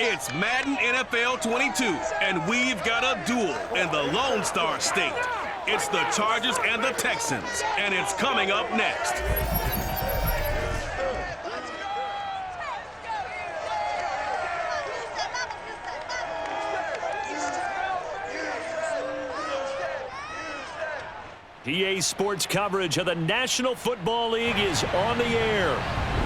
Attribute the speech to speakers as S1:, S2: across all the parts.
S1: It's Madden NFL 22, and we've got a duel in the Lone Star State. It's the Chargers and the Texans, and it's coming up next.
S2: EA Sports coverage of the National Football League is on the air.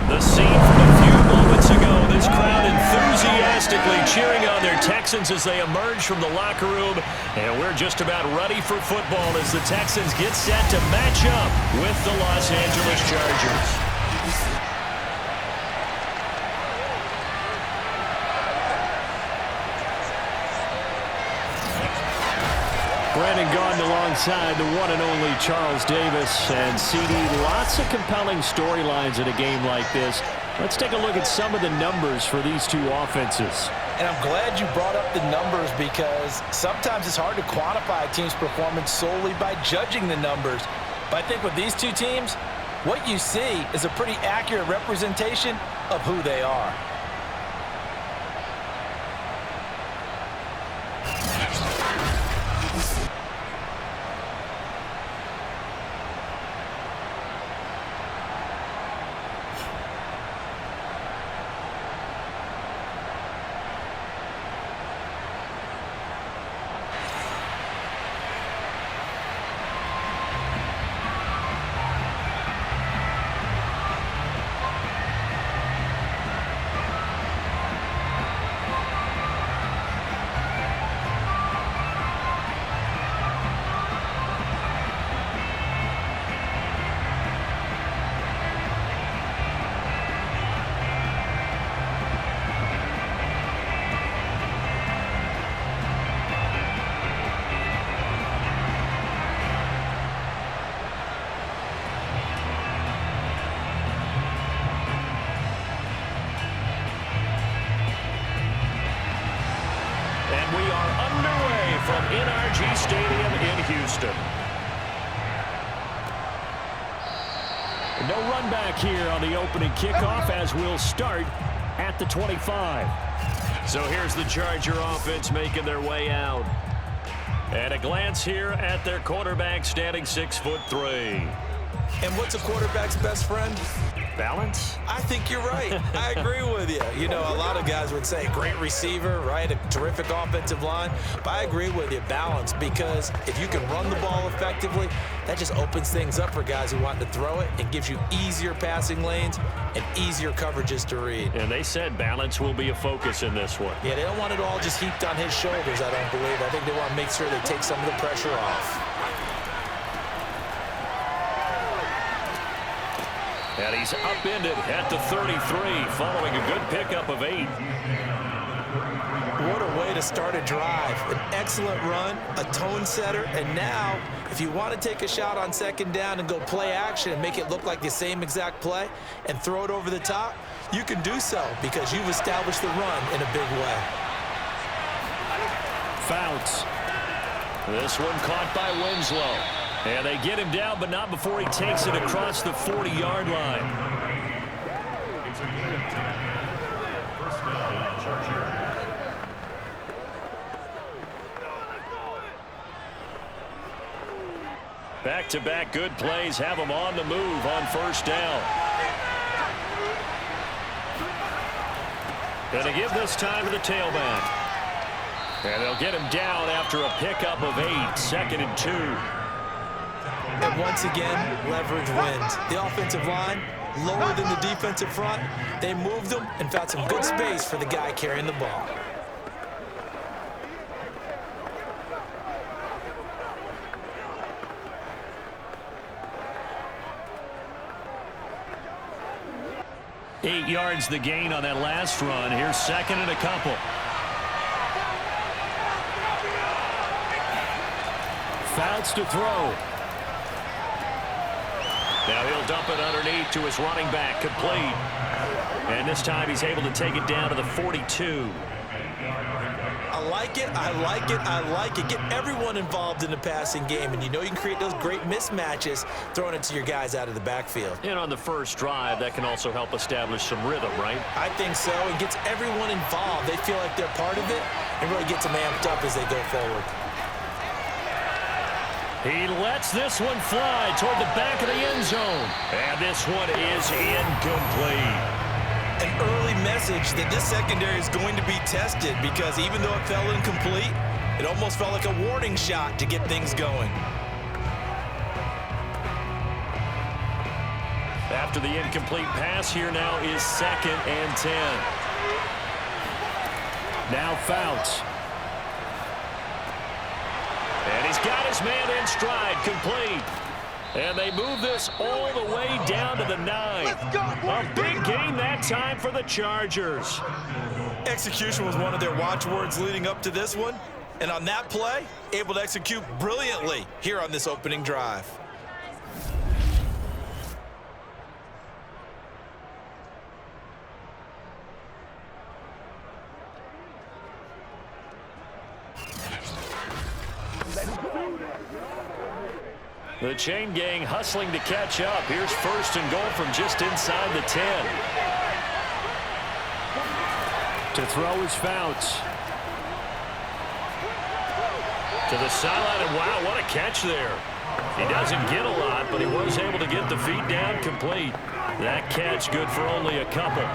S2: The scene from a few moments ago, this crowd enthusiastically cheering on their Texans as they emerge from the locker room. And we're just about ready for football as the Texans get set to match up with the Los Angeles Chargers. Brandon Gaudin alongside the one and only Charles Davis. And CD, lots of compelling storylines in a game like this. Let's take a look at some of the numbers for these two offenses.
S3: And I'm glad you brought up the numbers because sometimes it's hard to quantify a team's performance solely by judging the numbers. But I think with these two teams, what you see is a pretty accurate representation of who they are.
S2: Stadium in Houston. No run back here on the opening kickoff as we'll start at the 25. So here's the Charger offense making their way out. And a glance here at their quarterback standing 6'3".
S3: And what's a quarterback's best friend?
S2: Balance?
S3: I think you're right. I agree with you. You know, a lot of guys would say great receiver, right? A terrific offensive line. But I agree with you, balance, because if you can run the ball effectively, that just opens things up for guys who want to throw it and gives you easier passing lanes and easier coverages to read.
S2: And they said balance will be a focus in this one.
S3: Yeah, they don't want it all just heaped on his shoulders, I don't believe. I think they want to make sure they take some of the pressure off.
S2: And he's upended at the 33 following a good pickup of 8.
S3: What a way to start a drive. An excellent run, a tone setter, and now if you want to take a shot on second down and go play action and make it look like the same exact play and throw it over the top, you can do so because you've established the run in a big way. Fouts.
S2: This one caught by Winslow. And they get him down, but not before he takes it across the 40-yard line. Back-to-back good plays have him on the move on first down. Gonna give this time to the tailback. And they'll get him down after a pickup of 8, 2nd and 2.
S3: And once again, leverage wins. The offensive line, lower than the defensive front. They moved them and found some good space for the guy carrying the ball.
S2: Eight yards the gain on that last run. Here's 2nd and a couple. Fouts to throw. Now he'll dump it underneath to his running back, complete. And this time he's able to take it down to the 42.
S3: I like it. I like it. I like it. Get everyone involved in the passing game, and you know you can create those great mismatches throwing it to your guys out of the backfield.
S2: And on the first drive, that can also help establish some rhythm, right?
S3: I think so. It gets everyone involved. They feel like they're part of it and really gets them amped up as they go forward.
S2: He lets this one fly toward the back of the end zone. And this one is incomplete.
S3: An early message that this secondary is going to be tested, because even though it fell incomplete, it almost felt like a warning shot to get things going.
S2: After the incomplete pass, here now is 2nd and 10. Now Fouts. And he's got his man in stride, complete. And they move this all the way down to the 9. A big game that time for the Chargers.
S3: Execution was one of their watchwords leading up to this one. And on that play, able to execute brilliantly here on this opening drive.
S2: The chain gang hustling to catch up. Here's 1st and goal from just inside the 10. To throw is Fouts. To the sideline, and wow, what a catch there. He doesn't get a lot, but he was able to get the feet down complete. That catch good for only a couple.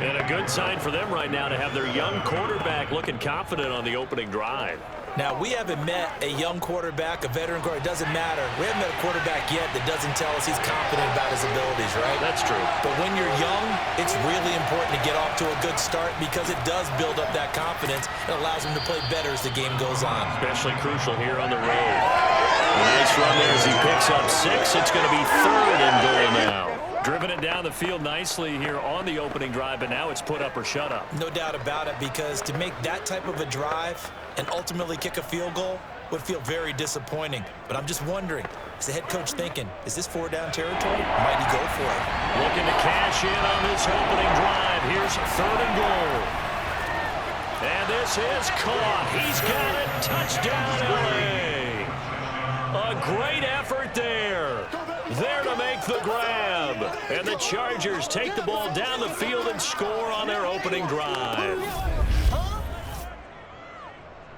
S2: And a good sign for them right now to have their young quarterback looking confident on the opening drive.
S3: Now, we haven't met a young quarterback, a veteran quarterback. It doesn't matter. We haven't met a quarterback yet that doesn't tell us he's confident about his abilities, right?
S2: That's true.
S3: But when you're young, it's really important to get off to a good start, because it does build up that confidence and allows him to play better as the game goes on.
S2: Especially crucial here on the road. A nice run there as he picks up 6. It's going to be 3rd and goal now. Driven it down the field nicely here on the opening drive, but now it's put up or shut up.
S3: No doubt about it, because to make that type of a drive and ultimately kick a field goal would feel very disappointing. But I'm just wondering, is the head coach thinking, is this 4-down territory? Might he go for it?
S2: Looking to cash in on this opening drive. Here's 3rd and goal. And this is caught. He's got it. Touchdown, LA. A great effort there. There to make the grab. And the Chargers take the ball down the field and score on their opening drive.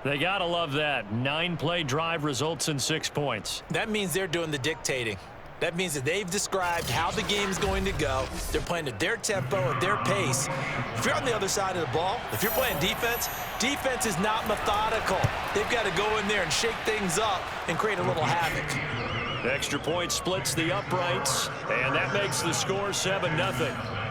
S2: They got to love that. 9-play drive results in 6 points.
S3: That means they're doing the dictating. That means that they've described how the game's going to go. They're playing at their tempo, at their pace. If you're on the other side of the ball, if you're playing defense, defense is not methodical. They've got to go in there and shake things up and create a little havoc.
S2: Extra point splits the uprights, and that makes the score 7-0.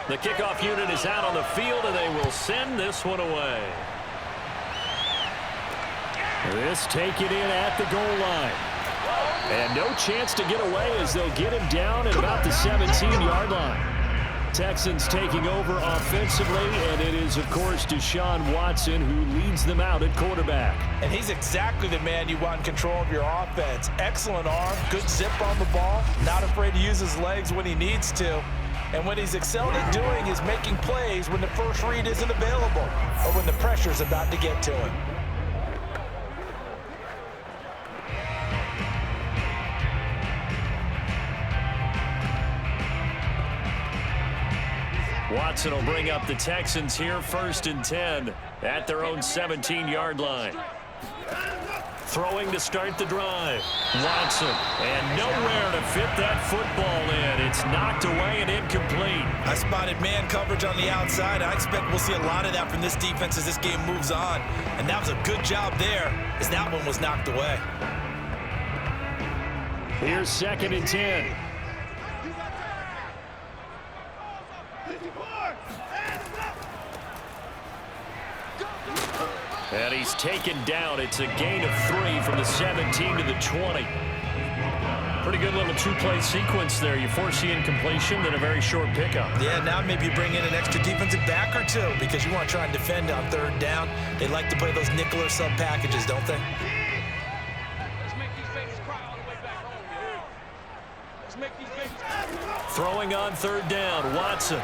S2: The kickoff unit is out on the field, and they will send this one away. This take it in at the goal line. And no chance to get away as they'll get him down at about the 17-yard line. Texans taking over offensively, and it is, of course, Deshaun Watson who leads them out at quarterback.
S3: And he's exactly the man you want in control of your offense. Excellent arm, good zip on the ball, not afraid to use his legs when he needs to. And what he's excelled at doing is making plays when the first read isn't available or when the pressure's about to get to him.
S2: Watson will bring up the Texans here 1st and 10 at their own 17-yard line. Throwing to start the drive. Watson, and nowhere to fit that football in. It's knocked away and incomplete.
S3: I spotted man coverage on the outside. I expect we'll see a lot of that from this defense as this game moves on. And that was a good job there as that one was knocked away.
S2: Here's 2nd and 10. And he's taken down. It's a gain of 3 from the 17 to the 20. Pretty good little two-play sequence there. You force the incompletion, then a very short pickup.
S3: Yeah, now maybe you bring in an extra defensive back or two because you want to try and defend on 3rd down. They like to play those nickel or sub packages, don't they?
S4: Let's make these babies cry all the way back home, yo. Let's make these babies cry.
S2: Throwing on 3rd down, Watson.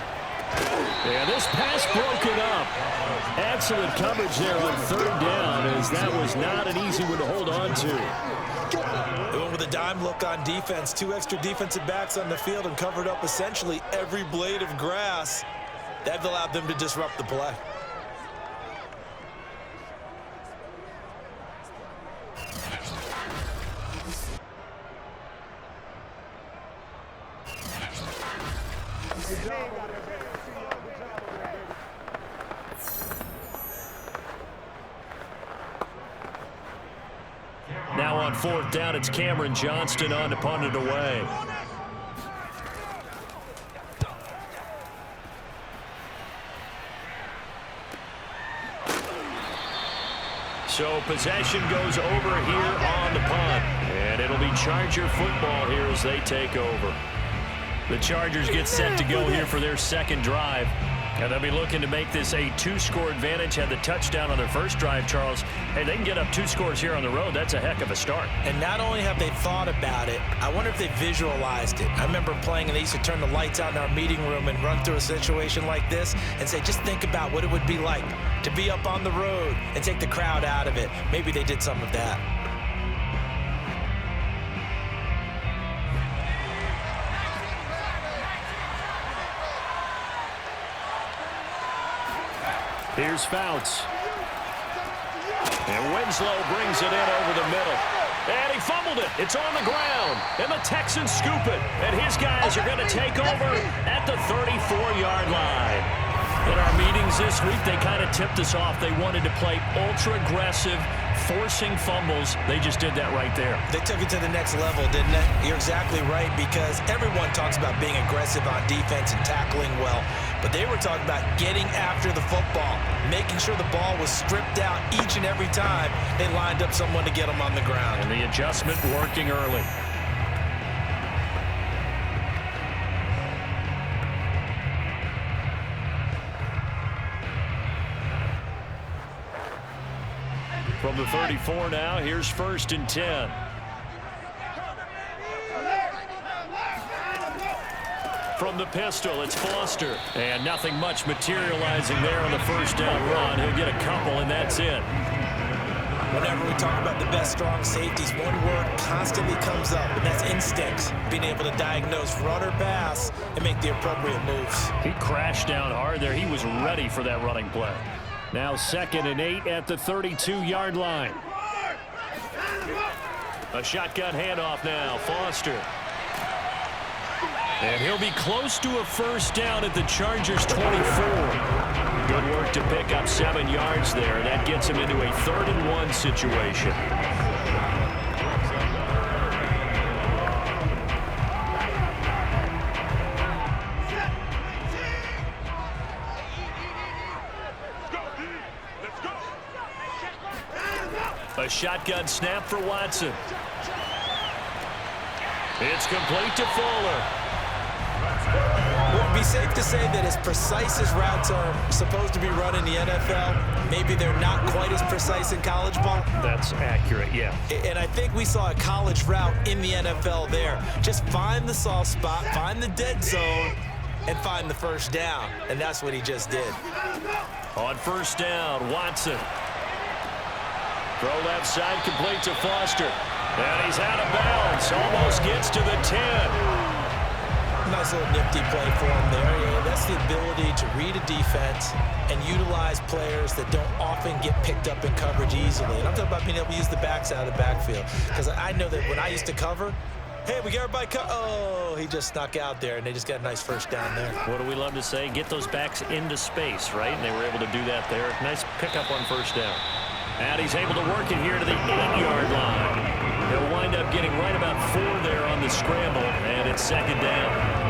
S2: Yeah, this pass broken up. Excellent coverage there on 3rd down, as that was not an easy one to hold on to.
S3: They went with a dime look on defense. 2 extra defensive backs on the field and covered up essentially every blade of grass. That allowed them to disrupt the play.
S2: Now on 4th down, it's Cameron Johnston on to punt it away. So possession goes over here on the punt. And it'll be Charger football here as they take over. The Chargers get set to go here for their 2nd drive. And they'll be looking to make this a 2-score advantage. Had the touchdown on their first drive, Charles. Hey, they can get up 2 scores here on the road. That's a heck of a start.
S3: And not only have they thought about it, I wonder if they visualized it. I remember playing, and they used to turn the lights out in our meeting room and run through a situation like this and say, just think about what it would be like to be up on the road and take the crowd out of it. Maybe they did some of that.
S2: Here's Fouts. And Winslow brings it in over the middle. And he fumbled it. It's on the ground. And the Texans scoop it. And his guys are going to take over at the 34-yard line. In our meetings this week, they kind of tipped us off. They wanted to play ultra-aggressive, forcing fumbles. They just did that right there.
S3: They took it to the next level, didn't they? You're exactly right, because everyone talks about being aggressive on defense and tackling well. But they were talking about getting after the football, making sure the ball was stripped out each and every time they lined up someone to get them on the ground.
S2: And the adjustment working early. From the 34 now, here's 1st and 10. From the pistol, it's Foster. And nothing much materializing there on the 1st down run. He'll get a couple, and that's it.
S3: Whenever we talk about the best strong safeties, one word constantly comes up, and that's instincts. Being able to diagnose run or pass and make the appropriate moves.
S2: He crashed down hard there. He was ready for that running play. Now 2nd and 8 at the 32-yard line. A shotgun handoff now. Foster. And he'll be close to a 1st down at the Chargers' 24. Good work to pick up 7 yards there. That gets him into a 3rd and 1 situation. A shotgun snap for Watson. It's complete to Fuller.
S3: Well, it'd be safe to say that as precise as routes are supposed to be run in the NFL, maybe they're not quite as precise in college ball.
S2: That's accurate, yeah.
S3: And I think we saw a college route in the NFL there. Just find the soft spot, find the dead zone, and find the 1st down. And that's what he just did.
S2: On 1st down, Watson. Throw left side, complete to Foster. And he's out of bounds. Almost gets to the 10.
S3: Nice little nifty play for him there. Yeah, that's the ability to read a defense and utilize players that don't often get picked up in coverage easily. And I'm talking about being able to use the backs out of the backfield. Because I know that when I used to cover, hey, we got everybody oh, he just snuck out there, and they just got a nice 1st down there.
S2: What do we love to say? Get those backs into space, right? And they were able to do that there. Nice pickup on 1st down. And he's able to work it here to the 8-yard line. He'll wind up getting right about 4 there on the scramble, and it's 2nd down.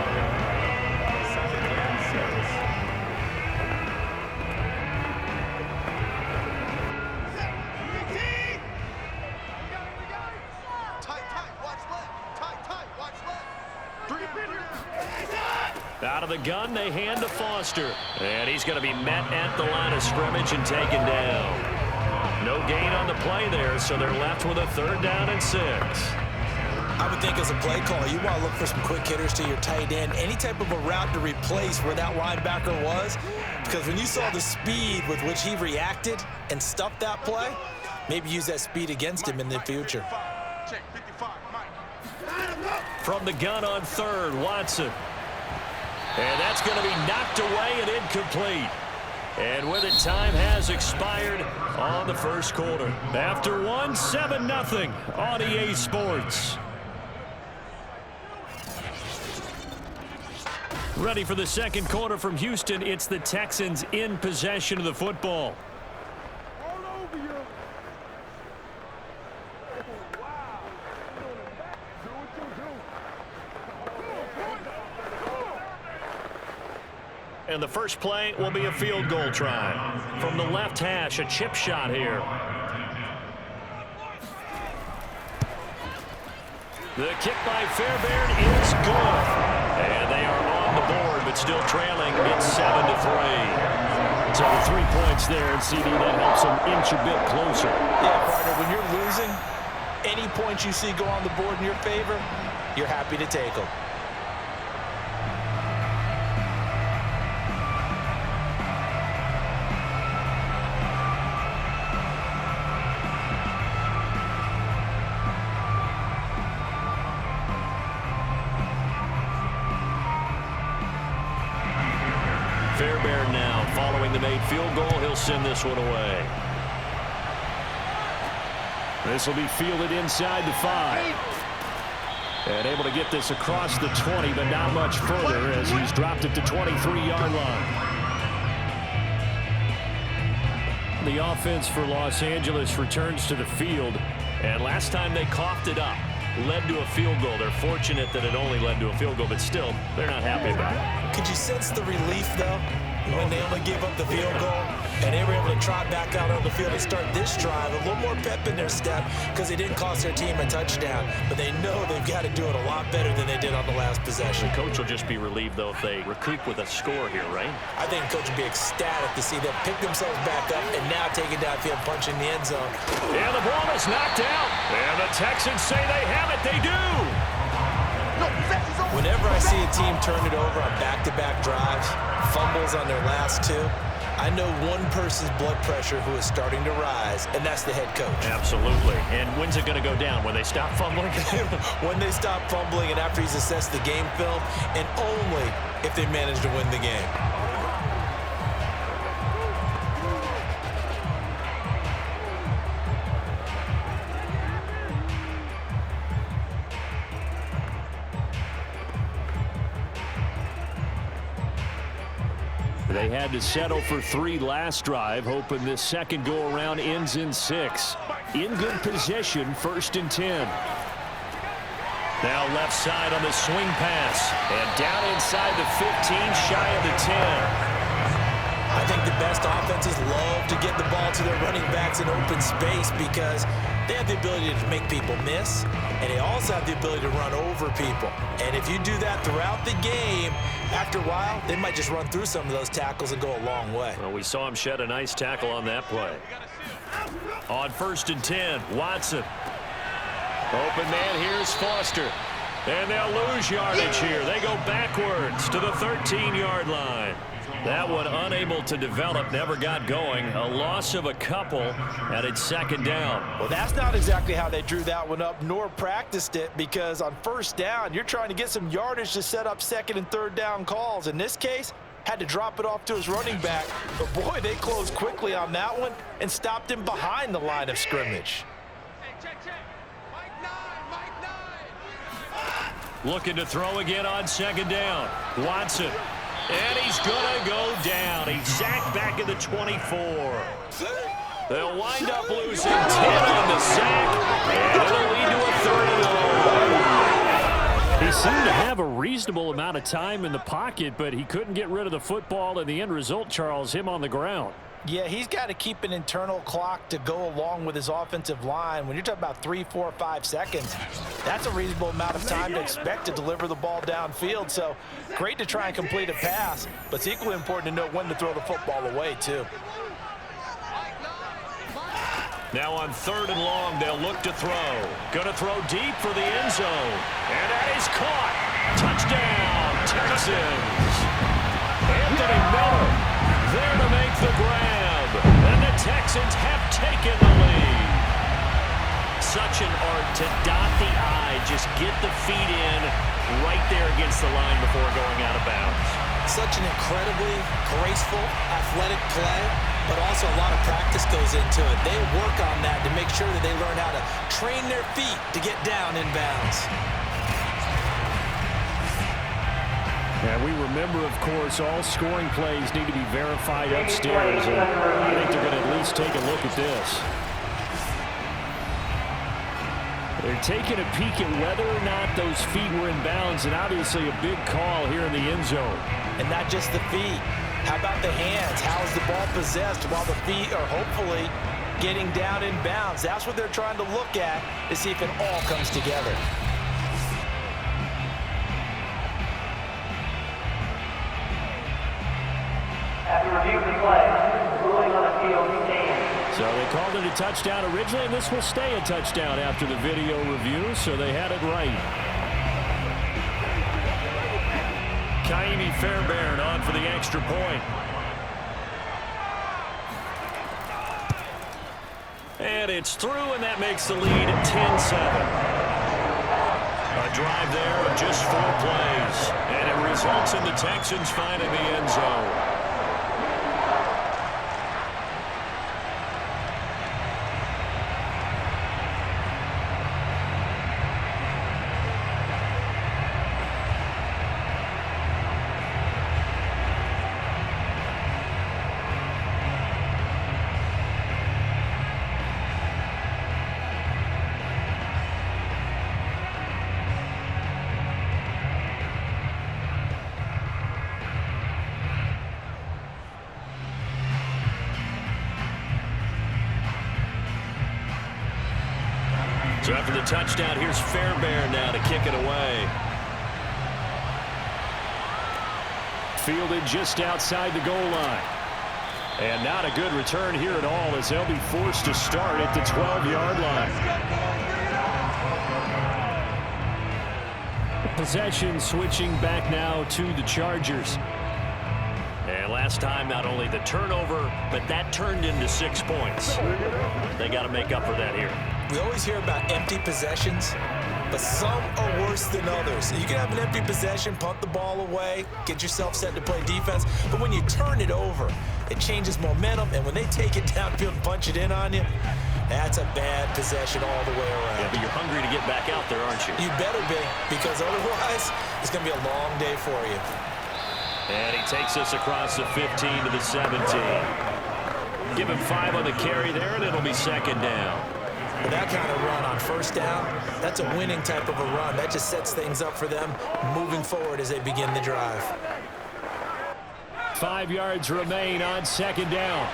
S2: Out of the gun, they hand to Foster. And he's going to be met at the line of scrimmage and taken down. No gain on the play there, so they're left with a 3rd down and 6.
S3: I would think as a play call, you want to look for some quick hitters to your tight end. Any type of a route to replace where that linebacker was. Because when you saw the speed with which he reacted and stuffed that play, maybe use that speed against him in the future.
S2: From the gun on 3rd, Watson. And that's going to be knocked away and incomplete. And with it, time has expired on the first quarter. After one, 7-0 on EA Sports. Ready for the second quarter from Houston. It's the Texans in possession of the football. And the first play will be a field goal try. From the left hash, a chip shot here. The kick by Fairbairn is good. And they are on the board, but still trailing. It's 7-3. So 3 points there, and CD, that helps them inch a bit closer.
S3: Yeah, partner, when you're losing, any points you see go on the board in your favor, you're happy to take them.
S2: Fairbairn now following the made field goal. He'll send this one away. This will be fielded inside the 5. And able to get this across the 20, but not much further as he's dropped it to 23-yard line. The offense for Los Angeles returns to the field. And last time they coughed it up, led to a field goal. They're fortunate that it only led to a field goal, but still, they're not happy about it.
S3: Could you sense the relief, though, when they only gave up the field goal and they were able to trot back out on the field and start this drive? A little more pep in their step because they didn't cost their team a touchdown, but they know they've got to do it a lot better than they did on the last possession.
S2: The coach will just be relieved, though, if they recoup with a score here, right?
S3: I think the coach will be ecstatic to see them pick themselves back up and now take it downfield, punch in the end zone.
S2: And the ball is knocked out. And the Texans say they have it. They do.
S3: Whenever I see a team turn it over on back-to-back drives, fumbles on their last 2, I know one person's blood pressure who is starting to rise, and that's the head coach.
S2: Absolutely. And when's it going to go down? When they stop fumbling?
S3: When they stop fumbling and after he's assessed the game film, and only if they manage to win the game.
S2: They had to settle for 3 last drive, hoping this second go-around ends in 6. In good position, 1st and 10. Now left side on the swing pass. And down inside the 15, shy of the 10.
S3: I think the best offenses love to get the ball to their running backs in open space because they have the ability to make people miss, and they also have the ability to run over people. And if you do that throughout the game, after a while, they might just run through some of those tackles and go a long way.
S2: Well, we saw him shed a nice tackle on that play. On 1st and 10, Watson. Open man, here's Foster. And they'll lose yardage here. They go backwards to the 13-yard line. That one unable to develop, never got going. A loss of a couple, and it's 2nd down.
S3: Well, that's not exactly how they drew that one up, nor practiced it, because on 1st down, you're trying to get some yardage to set up 2nd and 3rd down calls. In this case, had to drop it off to his running back. But, boy, they closed quickly on that one and stopped him behind the line of scrimmage.
S2: Looking to throw again on 2nd down. Watson. And he's going to go down. He's sacked back at the 24. They'll wind up losing 10 on the sack, and it'll lead to a 3rd and long. He seemed to have a reasonable amount of time in the pocket, but he couldn't get rid of the football, and the end result, Charles, him on the ground.
S3: Yeah, he's got to keep an internal clock to go along with his offensive line. When you're talking about 3, 4, 5 seconds, that's a reasonable amount of time to expect to deliver the ball downfield. So great to try and complete a pass, but it's equally important to know when to throw the football away, too.
S2: Now on 3rd and long, they'll look to throw. Going to throw deep for the end zone. And that is caught. Touchdown, Texans. Anthony Miller there to make the grab. And the Texans have taken the lead. Such an art to dot the I, just get the feet in right there against the line before going out of bounds.
S3: Such an incredibly graceful, athletic play, but also a lot of practice goes into it. They work on that to make sure that they learn how to train their feet to get down in bounds.
S2: And we remember, of course, all scoring plays need to be verified upstairs, and I think they're going to at least take a look at this. They're taking a peek at whether or not those feet were in bounds, and obviously a big call here in the end zone.
S3: And not just the feet. How about the hands? How is the ball possessed while the feet are hopefully getting down in bounds? That's what they're trying to look at to see if it all comes together.
S2: So they called it a touchdown originally, and this will stay a touchdown after the video review, so they had it right. Kaimi Fairbairn on for the extra point. And it's through, and that makes the lead 10-7. A drive there of just 4 plays, and it results in the Texans finding the end zone. So after the touchdown, here's Fairbairn now to kick it away. Fielded just outside the goal line. And not a good return here at all, as they'll be forced to start at the 12-yard line. Possession switching back now to the Chargers. And last time, not only the turnover, but that turned into 6 points. They got to make up for that here.
S3: We always hear about empty possessions, but some are worse than others. You can have an empty possession, punt the ball away, get yourself set to play defense, but when you turn it over, it changes momentum, and when they take it downfield and punch it in on you, that's a bad possession all the way around.
S2: Yeah, but you're hungry to get back out there, aren't you?
S3: You better be, because otherwise, it's going to be a long day for you.
S2: And he takes us across the 15 to the 17. Give him 5 on the carry there, and it'll be 2nd down.
S3: With that kind of run on 1st down, that's a winning type of a run. That just sets things up for them moving forward as they begin the drive.
S2: 5 yards remain on 2nd down.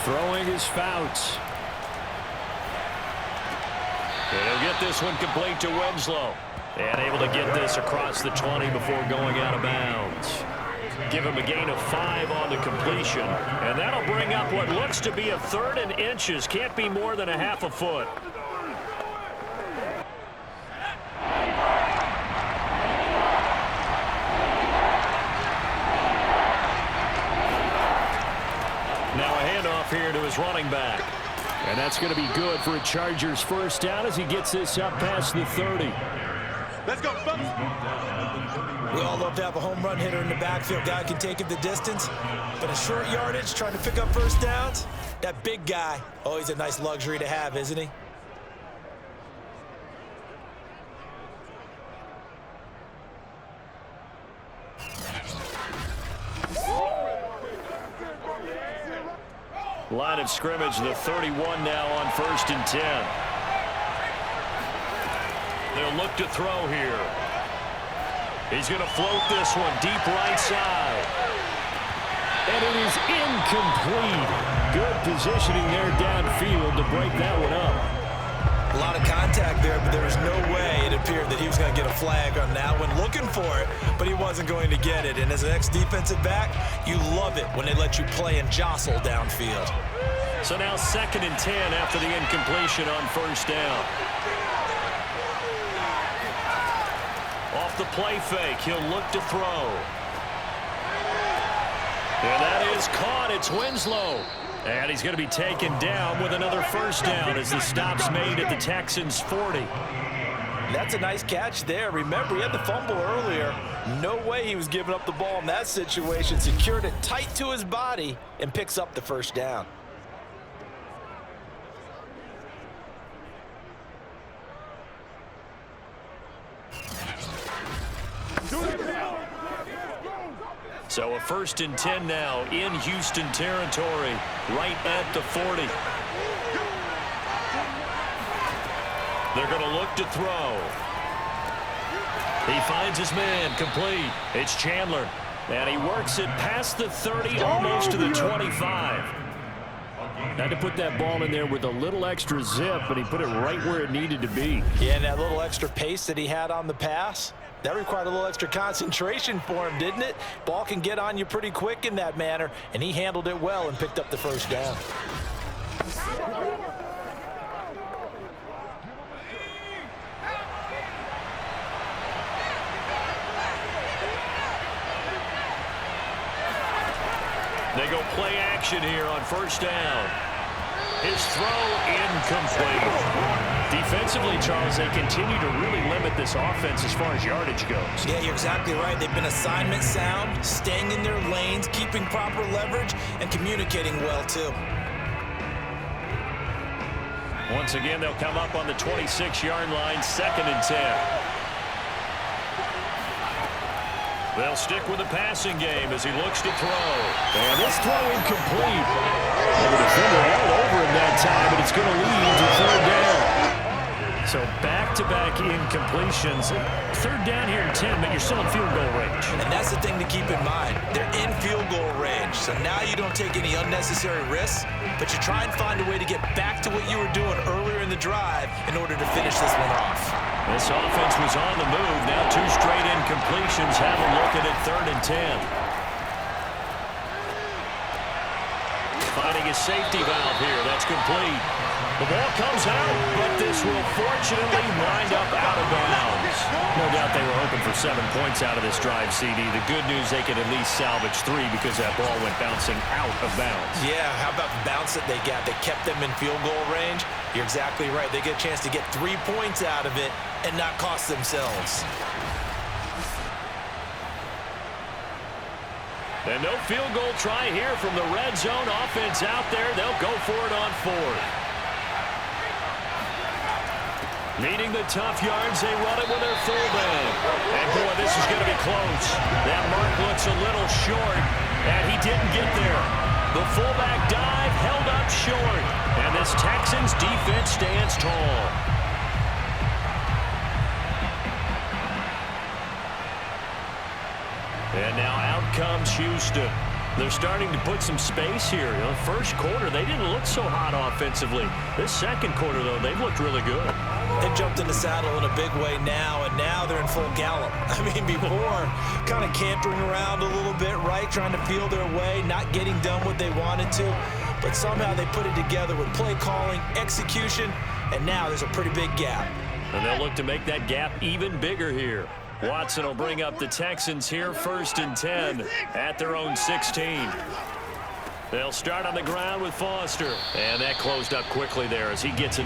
S2: Throwing is Fouts. And he'll get this one complete to Winslow. And able to get this across the 20 before going out of bounds. Give him a gain of 5 on the completion. And that'll bring up what looks to be a 3rd and inches. Can't be more than a half a foot. Now a handoff here to his running back. And that's going to be good for a Chargers 1st down as he gets this up past the 30.
S4: Let's go, fellas.
S3: We all love to have a home run hitter in the backfield. Guy can take it the distance, but a short yardage, trying to pick up 1st downs, that big guy, always a nice luxury to have, isn't he?
S2: Line of scrimmage, the 31 now on 1st and 10. They'll look to throw here. He's going to float this one deep right side. And it is incomplete. Good positioning there downfield to break that one up.
S3: A lot of contact there, but there was no way it appeared that he was going to get a flag on that one. Looking for it, but he wasn't going to get it. And as an ex-defensive back, you love it when they let you play and jostle downfield.
S2: So now 2nd and 10 after the incompletion on first down. Off the play fake, he'll look to throw. And that is caught. It's Winslow. And he's going to be taken down with another first down as the stop's made at the Texans' 40.
S3: That's a nice catch there. Remember, he had the fumble earlier. No way he was giving up the ball in that situation. Secured it tight to his body and picks up the first down.
S2: So a 1st and 10 now in Houston territory, right at the 40. They're going to look to throw. He finds his man, complete. It's Chandler, and he works it past the 30, almost to the 25. Had to put that ball in there with a little extra zip, but he put it right where it needed to be.
S3: Yeah, and that little extra pace that he had on the pass, that required a little extra concentration for him, didn't it? Ball can get on you pretty quick in that manner, and he handled it well and picked up the first down.
S2: They go play action here on first down. His throw incomplete. Defensively, Charles, they continue to really limit this offense as far as yardage goes.
S3: Yeah, you're exactly right. They've been assignment sound, staying in their lanes, keeping proper leverage, and communicating well, too.
S2: Once again, they'll come up on the 26-yard line, 2nd and 10. They'll stick with the passing game as he looks to throw. And this throw incomplete. The defender all over him that time, but it's going to lead to 3rd down. So back-to-back incompletions. 3rd down here in 10, but you're still in field goal range.
S3: And that's the thing to keep in mind. They're in field goal range, so now you don't take any unnecessary risks, but you try and find a way to get back to what you were doing earlier in the drive in order to finish this one off.
S2: This offense was on the move. Now 2 straight incompletions. Have a look at it, 3rd and 10. Finding a safety valve here. That's complete. The ball comes out, but this will fortunately wind up out of bounds. No doubt they were hoping for 7 points out of this drive, CD. The good news, they could at least salvage 3 because that ball went bouncing out of bounds.
S3: Yeah, how about the bounce that they got that kept them in field goal range? You're exactly right. They get a chance to get 3 points out of it and not cost themselves.
S2: And no field goal try here from the red zone offense out there. They'll go for it on 4th. Needing the tough yards, they run it with their fullback. And, boy, this is going to be close. That mark looks a little short, and he didn't get there. The fullback dive held up short, and this Texans defense stands tall. And now out comes Houston. They're starting to put some space here. You know, first quarter, they didn't look so hot offensively. This second quarter, though, they've looked really good.
S3: They've jumped in the saddle in a big way now, and now they're in full gallop. I mean, before, kind of cantering around a little bit, right, trying to feel their way, not getting done what they wanted to. But somehow they put it together with play calling, execution, and now there's a pretty big gap.
S2: And they'll look to make that gap even bigger here. Watson will bring up the Texans here, 1st and 10 at their own 16. They'll start on the ground with Foster. And that closed up quickly there as he gets it.